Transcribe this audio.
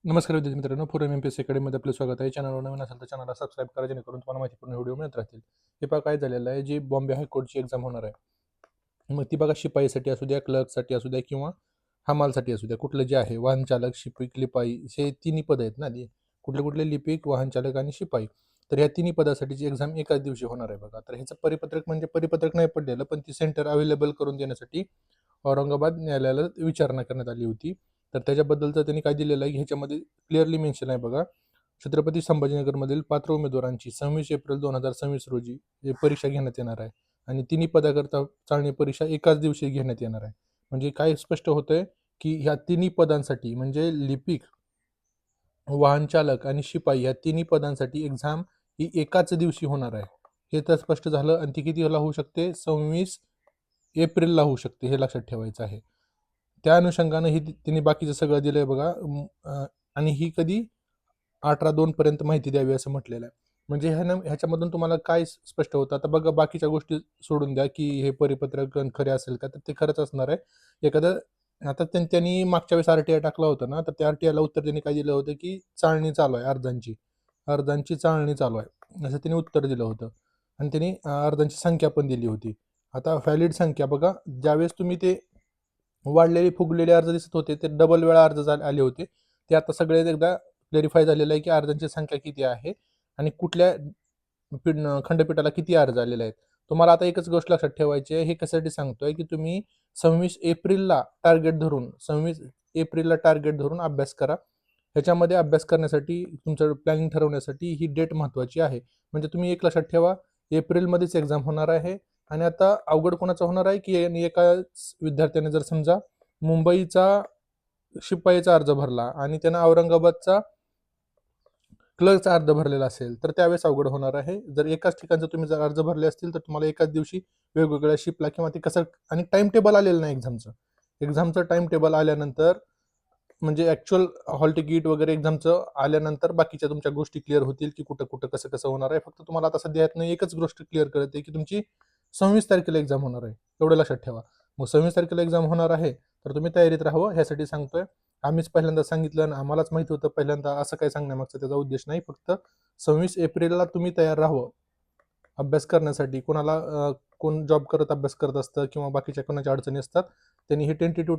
नमस्कार विद्यार्थी मित्रांनो, पूर्व MPSC अकॅडमीमध्ये आपलं स्वागत आहे. चॅनलवर नवीन असेल तर चॅनलला सबस्क्राईब करा, जेणेकरून तुम्हाला माहितीपूर्ण व्हिडिओ मिळत राहतील. हे पहा काय झालेलं आहे, जी बॉम्बे हायकोर्टची एक्झाम होणार आहे. मग ती बघा शिपाईसाठी असू द्या, क्लर्कसाठी असू द्या किंवा हमालसाठी असू द्या, कुठलं जे आहे वाहन चालक, शिपिक, लिपाई हे तिन्ही पद आहेत ना. कुठले कुठले लिपिक, वाहन चालक आणि शिपाई. तर या तिन्ही पदासाठीची एक्झाम एकाच दिवशी होणार आहे बघा. तर ह्याचं परिपत्रक म्हणजे परिपत्रक नाही पडलेलं, पण ती सेंटर अवेलेबल करून देण्यासाठी औरंगाबाद न्यायालयाला विचारणा करण्यात आली होती. तर त्याच्याबद्दलचं त्यांनी काय दिलेलं आहे, ह्याच्यामध्ये क्लिअरली मेन्शन आहे बघा. छत्रपती संभाजीनगरमधील पात्र उमेदवारांची 26 एप्रिल 2026 रोजी ही परीक्षा घेण्यात येणार आहे. आणि तिन्ही पदाकरता चालणी परीक्षा एकाच दिवशी घेण्यात येणार आहे. म्हणजे काय स्पष्ट होतंय, की ह्या तिन्ही पदांसाठी म्हणजे लिपिक, वाहन चालक आणि शिपाई या तिन्ही पदांसाठी एक्झाम ही एकाच दिवशी होणार आहे. हे तर स्पष्ट झालं. आणि ती कितीला होऊ शकते? 26 एप्रिलला होऊ शकते, हे लक्षात ठेवायचं आहे. त्या अनुषंगानं ही तिने बाकीचं सगळं दिलंय बघा. आणि ही कधी 18/2 पर्यंत माहिती द्यावी असं म्हटलेलं आहे. म्हणजे ह्याच्यामधून तुम्हाला काय स्पष्ट होतं? आता बघा, बाकीच्या गोष्टी सोडून द्या, की हे परिपत्रक खरे असेल का, तर ते खरंच असणार आहे. एखादं आता त्यांनी मागच्या वेळेस RTI टाकला होता ना, तर त्या RTIला उत्तर त्यांनी काय दिलं होतं, की चाळणी चालू आहे अर्जांची. अर्जांची चाळणी चालू आहे, असं त्यांनी उत्तर दिलं होतं. आणि त्यांनी अर्जांची संख्या पण दिली होती. आता व्हॅलिड संख्या बघा, ज्यावेळेस तुम्ही ते वाढलेले फुगलेले अर्ज दिसत होते, ते डबल वेळा अर्ज आले होते. ते आता सगळे एकदा व्हेरीफाय झालेलं आहे, की अर्जांची संख्या किती आहे आणि कुठल्या खंडपीठाला किती अर्ज आलेले आहेत. तुम्हाला आता एकच गोष्ट लक्षात ठेवायची आहे. हे कशासाठी सांगतोय, की तुम्ही 26 एप्रिलला टार्गेट धरून अभ्यास करा. ह्याच्यामध्ये अभ्यास करण्यासाठी तुमचं प्लॅनिंग ठरवण्यासाठी ही डेट महत्त्वाची आहे. म्हणजे तुम्ही एक लक्षात ठेवा, एप्रिलमध्येच एक्झाम होणार आहे. आणि आता अवघड कोणाचं होणार आहे, की एकाच विद्यार्थ्याने जर समजा मुंबईचा शिपाईचा अर्ज भरला आणि त्यानं औरंगाबादचा क्लर्कचा अर्ज भरलेला असेल, तर त्यावेळेस अवघड होणार आहे. जर एकाच ठिकाणचं तुम्ही जर अर्ज भरले असतील, तर तुम्हाला एकाच दिवशी वेगवेगळ्या शिपला किंवा ते कसं. आणि टाइम टेबल आलेलं नाही एक्झामचं. एक्झामचं टाइम टेबल आल्यानंतर म्हणजे ॲक्चुअल हॉल तिकीट वगैरे एक्झामचं आल्यानंतर बाकीच्या तुमच्या गोष्टी क्लिअर होतील, की कुठं कुठं कसं कसं होणार आहे. फक्त तुम्हाला आता सध्या यातनं एकच गोष्ट क्लिअर कळते, की तुमची 26 तारखेला एक्झाम होणार आहे. एवढं लक्षात ठेवा. मग 26 तारखेला एक्झाम होणार आहे, तर तुम्ही तयारीत राहावं ह्यासाठी सांगतोय. आम्हीच पहिल्यांदा सांगितलं आणि आम्हालाच माहिती होतं पहिल्यांदा, असं काय सांगण्यामागचा त्याचा उद्देश नाही. फक्त 26 एप्रिलला तुम्ही तयार राहावं अभ्यास करण्यासाठी. कोणाला कोण जॉब करत अभ्यास करत असतं किंवा बाकीच्या कोणाच्या अडचणी असतात, त्यांनी हे टेंटेटिव्ह